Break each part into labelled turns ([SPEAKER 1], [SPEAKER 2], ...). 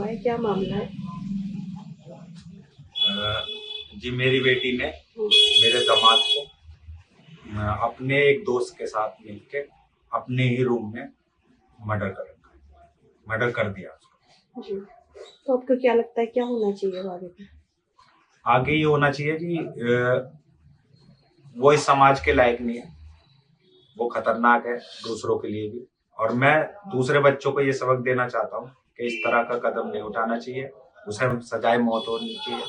[SPEAKER 1] है, क्या मामला है?
[SPEAKER 2] जी मेरी बेटी ने मेरे दामाद को अपने एक दोस्त के साथ मिलके अपने ही रूम में मर्डर कर दिया उसको।
[SPEAKER 1] जी, तो आपको क्या लगता है क्या होना चाहिए आगे में?
[SPEAKER 2] आगे ये होना चाहिए कि वो इस समाज के लायक नहीं है, वो खतरनाक है दूसरों के लिए भी। और मैं दूसरे बच्चों को ये सबक देना चाहता हूँ कि इस तरह का कदम नहीं उठाना चाहिए, उसे सजाए मौत होनी चाहिए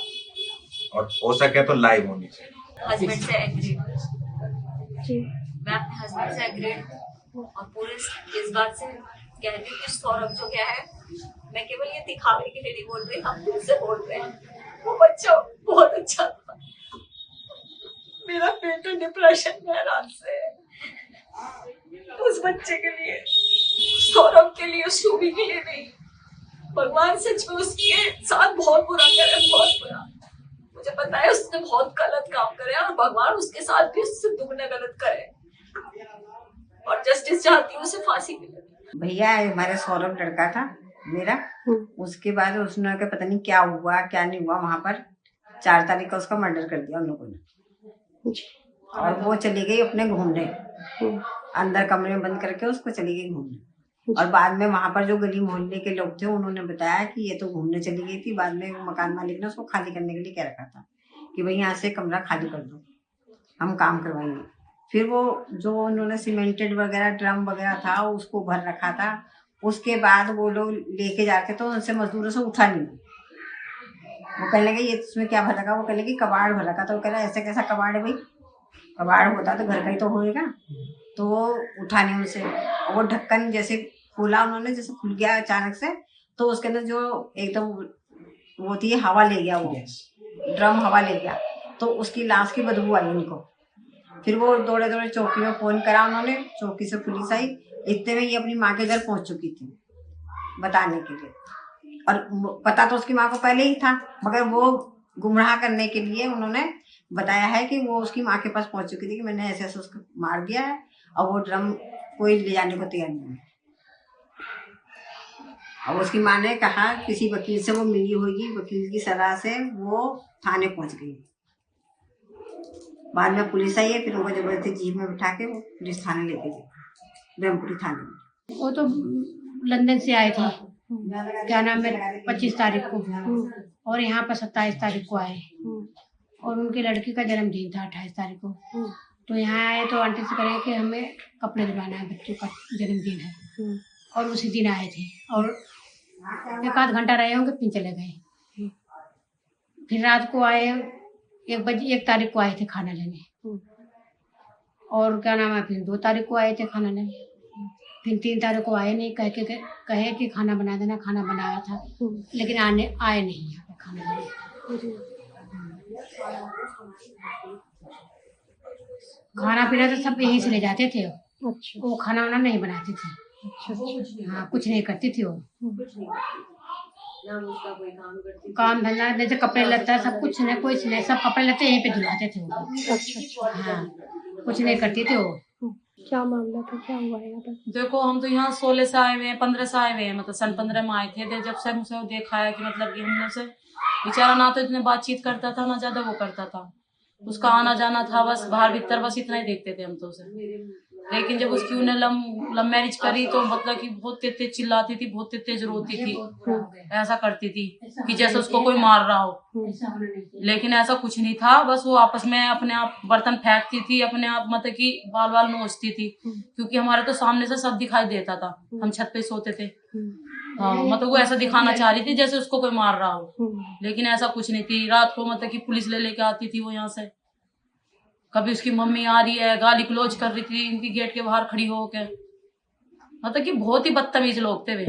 [SPEAKER 2] और हो सके तो लाइव होनी चाहिए।
[SPEAKER 3] हस्बैंड से एग्रीड,
[SPEAKER 1] जी,
[SPEAKER 3] मैं अपने हस्बैंड से एग्रीड और पूरे इस बात से कहती हूँ कि सौरभ जो क्या है, मैं केवल ये दिखावे के लिए नहीं बोल रही, हम दिल से बोल रहे हैं। वो बच्चा बहुत अच्छा था, मेरा बेटा डिप्रेशन में रात से, उस बच्चे के लिए, सौरभ के लिए, शोभी के लिए नहीं। भगवान सच में उसके साथ बहुत बुरा करे, बहुत बुरा। मुझे पता है उसने बहुत गलत काम करे और भगवान उसके साथ भी उससे दुगना गलत करे और जस्टिस चाहती हूँ उसे फांसी मिले।
[SPEAKER 4] भैया हमारा सौरभ लड़का था मेरा, उसके बाद उसने के पता नहीं क्या हुआ क्या नहीं हुआ, वहां पर 4 तारीख का उसका मर्डर कर दिया उन लोगों ने। और वो चली गई अपने घूमने, अंदर कमरे में बंद करके उसको चली गई घूमने। और बाद में वहां पर जो गली मोहल्ले के लोग थे उन्होंने बताया कि ये तो घूमने चली गई थी। बाद में मकान मालिक ने उसको खाली करने के लिए कह रखा था कि भाई यहाँ से कमरा खाली कर दो, हम काम करवाएंगे। फिर वो जो उन्होंने सीमेंटेड वगैरह ड्रम वगैरह था उसको भर रखा था। उसके बाद वो लोग लेके जाके तो उनसे मजदूरों से उठा नहीं। वो कहने लगे ये इसमें क्या भर रखा, वो कहने लगे कबाड़ भर रखा। तो वो कह रहा ऐसा कैसा कबाड़ है भाई, कबाड़ होता तो घर का ही तो होएगा। तो वो उठा नहीं उनसे। वो ढक्कन जैसे खोला उन्होंने, जैसे खुल गया अचानक से, तो उसके अंदर जो एकदम वो थी हवा ले गया, वो ड्रम हवा ले गया, तो उसकी लाश की बदबू आई उनको। फिर वो दौड़े दौड़े चौकी में फोन करा उन्होंने, चौकी से पुलिस आई। इतने में ये अपनी माँ के घर पहुंच चुकी थी बताने के लिए। और पता तो उसकी माँ को पहले ही था, मगर वो गुमराह करने के लिए उन्होंने बताया है कि वो उसकी माँ के पास पहुंच चुकी थी कि मैंने ऐसे ऐसे उसको मार दिया है और वो ड्रम कोई ले जाने को तैयार नहीं है। और उसकी माँ ने कहा किसी वकील से वो मिली होगी, वकील की सलाह से वो थाने पहुंच गई। बाद में पुलिस आई है, फिर उनको जबरदस्ती जीप में बिठा के वो पुलिस थाने लेके गई, ब्रह्मपुरी थाने में।
[SPEAKER 5] वो तो लंदन से आए थे, क्या नाम है, 25 तारीख को, और यहाँ पर 27 तारीख को आए। और उनकी लड़की का जन्मदिन था 28 तारीख को। तो यहाँ आए तो आंटी से कहे कि हमें कपड़े दिलवाना है, बच्चों का जन्मदिन है। और उसी दिन आए थे और 1 आध घंटा रहे होंगे, फिर चले गए। फिर रात को आए, 1 तारीख को आए थे खाना लेने। और क्या नाम है, फिर 2 तारीख को आए थे खाना लेने। फिर 3 तारीख को आए नहीं, कहे कि खाना बना देना। खाना बनाया था लेकिन आए नहीं यहाँ पे खाना लेने। खाना पीना तो सब यहीं से ले जाते थे।
[SPEAKER 1] अच्छा,
[SPEAKER 5] वो खाना वाना नहीं बनाती थी।
[SPEAKER 1] अच्छा,
[SPEAKER 5] हाँ, कुछ नहीं करती थी वो। काम धंधा जैसे कपड़े लत्ता सब कुछ नहीं, कुछ नहीं, सब कपड़े लत्ते यहीं पे धुलाते थे वो।
[SPEAKER 1] अच्छा।
[SPEAKER 5] हाँ, कुछ नहीं करती थी वो।
[SPEAKER 1] क्या मामला था, क्या हुआ यहाँ पर?
[SPEAKER 6] देखो हम तो यहाँ 16 से आए हुए हैं, 15 से आए हुए हैं, मतलब सन 15 में आए थे। जब से मुझे देखा है कि मतलब कि हमने से बेचारा ना तो इतने बातचीत करता था, ना ज्यादा वो करता था। उसका आना जाना था बस बाहर भीतर, बस इतना ही देखते थे हम तो उसे। लेकिन जब उसकी उन्हें लव मैरिज करी तो मतलब कि बहुत तेज चिल्लाती थी, बहुत तेज रोती थी, ऐसा करती थी कि जैसे उसको कोई मार रहा हो। लेकिन ऐसा कुछ नहीं था, बस वो आपस में अपने आप बर्तन फेंकती थी, अपने आप मतलब कि बाल नोचती थी, क्योंकि हमारे तो सामने से सब दिखाई देता था, हम छत पे सोते थे। हाँ, मतलब वो ऐसा दिखाना चाह रही थी जैसे उसको कोई मार रहा हो, लेकिन ऐसा कुछ नहीं थी। रात को मतलब कि पुलिस लेके आती थी वो यहाँ से। कभी उसकी मम्मी आ रही है, गाली गलौज कर रही थी इनकी गेट के बाहर खड़ी होकर। मतलब कि बहुत ही बदतमीज लोग थे वे।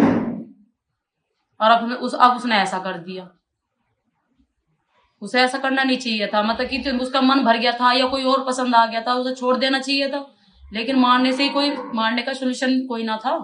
[SPEAKER 6] और अब उसने ऐसा कर दिया। उसे ऐसा करना नहीं चाहिए था, मतलब कि उसका मन भर गया था या कोई और पसंद आ गया था, उसे छोड़ देना चाहिए था। लेकिन मारने का सोल्यूशन कोई ना था।